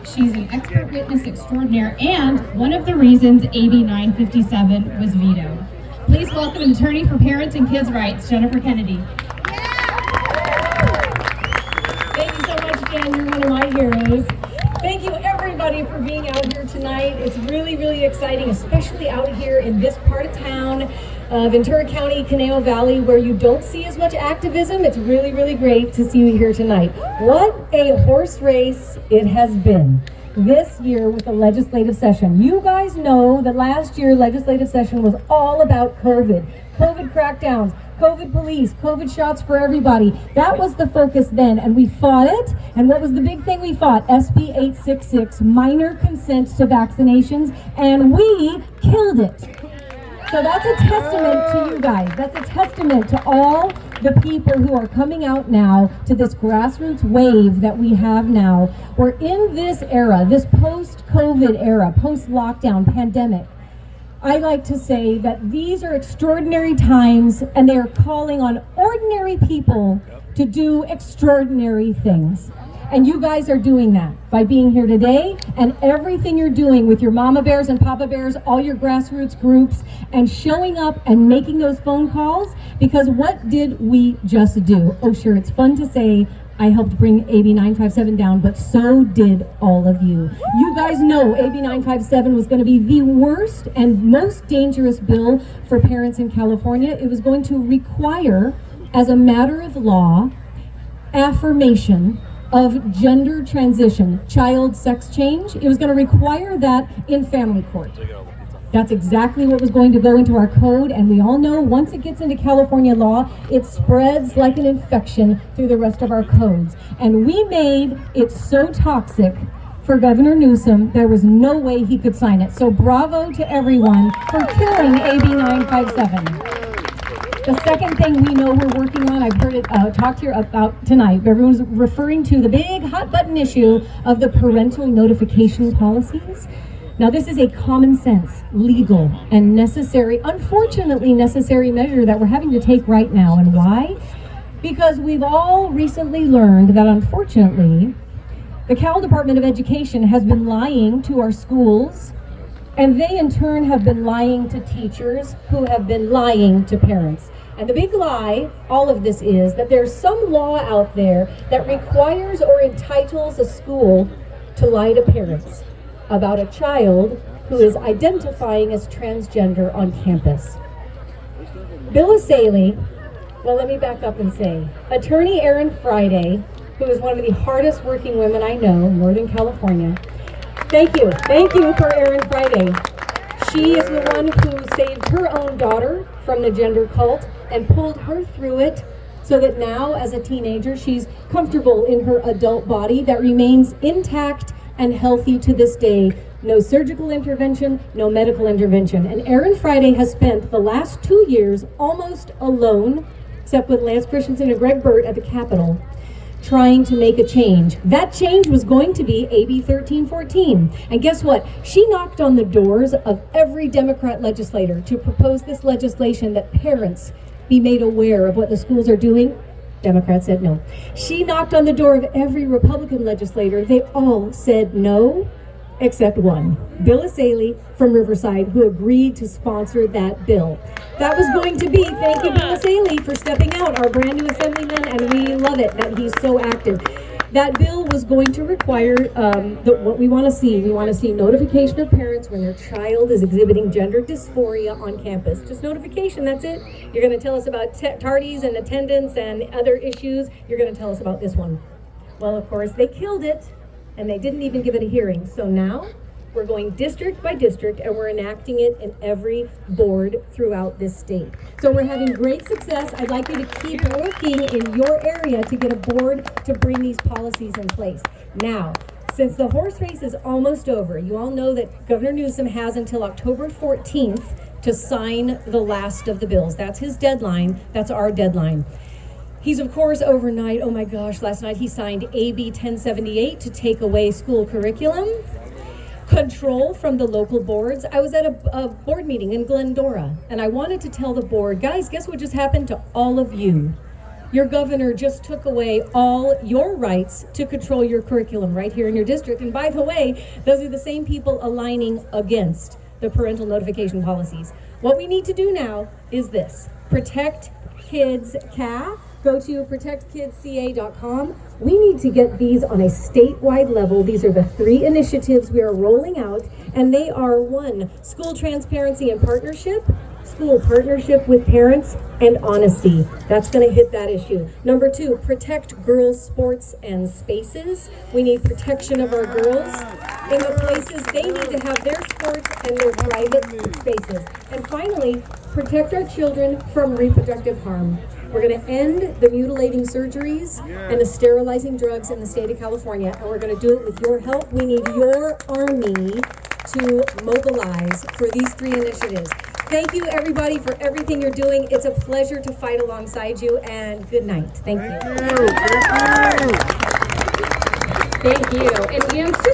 She's an expert witness extraordinaire and one of the reasons AB 957 was vetoed. Please welcome an attorney for parents and kids' rights, Jennifer Kennedy. Thank you so much, Jen. You're one of my heroes. Thank you, everybody, for being out here tonight. It's really, really exciting, especially out here in this part of town, Ventura County, Conejo Valley, where you don't see as much activism. It's really, really great to see you here tonight. What a horse race it has been this year with the legislative session. You guys know that last year legislative session was all about COVID crackdowns, COVID police, COVID shots for everybody. That was the focus then, and we fought it. And what was the big thing we fought? SB 866, minor consent to vaccinations, and we killed it. So that's a testament to you guys. That's a testament to all the people who are coming out now to this grassroots wave that we have now. We're in this era, this post-COVID era, post-lockdown pandemic. I like to say that these are extraordinary times, and they are calling on ordinary people to do extraordinary things. And you guys are doing that by being here today, and everything you're doing with your mama bears and papa bears, all your grassroots groups, and showing up and making those phone calls, because what did we just do? Oh, sure, it's fun to say, I helped bring AB 957 down, but so did all of you. You guys know AB 957 was going to be the worst and most dangerous bill for parents in California. It was going to require, as a matter of law, affirmation of gender transition, child sex change. It was going to require that in family court. That's exactly what was going to go into our code, and we all know once it gets into California law, it spreads like an infection through the rest of our codes. And we made it so toxic for Governor Newsom, there was no way he could sign it. So bravo to everyone for killing AB 957. The second thing we know we're working on, I've heard it talked here about tonight, everyone's referring to the big hot button issue of the parental notification policies. Now this is a common sense, legal, and necessary, unfortunately necessary measure that we're having to take right now. And why? Because we've all recently learned that unfortunately, the Cal Department of Education has been lying to our schools, and they in turn have been lying to teachers who have been lying to parents. And the big lie, all of this is that there's some law out there that requires or entitles a school to lie to parents about a child who is identifying as transgender on campus. Bill Essayli, well, let me back up and say, Attorney Erin Friday, who is one of the hardest working women I know in Northern California. Thank you for Erin Friday. She is the one who saved her own daughter from the gender cult and pulled her through it so that now as a teenager, she's comfortable in her adult body that remains intact and healthy to this day. No surgical intervention, no medical intervention. And Erin Friday has spent the last 2 years almost alone, except with Lance Christensen and Greg Burt at the Capitol, trying to make a change. That change was going to be AB 1314. And guess what? She knocked on the doors of every Democrat legislator to propose this legislation that parents be made aware of what the schools are doing. Democrats said no. She knocked on the door of every Republican legislator. They all said no, except one, Bill Essayli from Riverside, who agreed to sponsor that bill. That was going to be, thank you Bill Essayli for stepping out, our brand new assemblyman, and we love it that he's so active. That bill was going to require what we want to see. We want to see notification of parents when their child is exhibiting gender dysphoria on campus. Just notification, that's it. You're going to tell us about tardies and attendance and other issues. You're going to tell us about this one. Well, of course, they killed it, and they didn't even give it a hearing. So now we're going district by district, and we're enacting it in every board throughout this state. So we're having great success. I'd like you to keep working in your area to get a board to bring these policies in place. Now, since the horse race is almost over, you all know that Governor Newsom has until October 14th to sign the last of the bills. That's his deadline. That's our deadline. He's, of course, overnight, oh my gosh, last night he signed AB 1078 to take away school curriculum. Control from the local boards. I was at a board meeting in Glendora, and I wanted to tell the board, guys, guess what just happened to all of you? Your governor just took away all your rights to control your curriculum right here in your district. And by the way, those are the same people aligning against the parental notification policies. What we need to do now is this: Protect Kids CA. Go to protectkidsca.com. We need to get these on a statewide level. These are the 3 initiatives we are rolling out, and they are: 1, school transparency and partnership; school partnership with parents; and honesty. That's going to hit that issue. Number 2, protect girls' sports and spaces. We need protection of our girls in the places they need to have their sports and their private spaces. And finally, protect our children from reproductive harm. We're going to end the mutilating surgeries and the sterilizing drugs in the state of California, and we're going to do it with your help. We need your army to mobilize for these 3 initiatives. Thank you, everybody, for everything you're doing. It's a pleasure to fight alongside you, and good night. Thank you. Thank you. And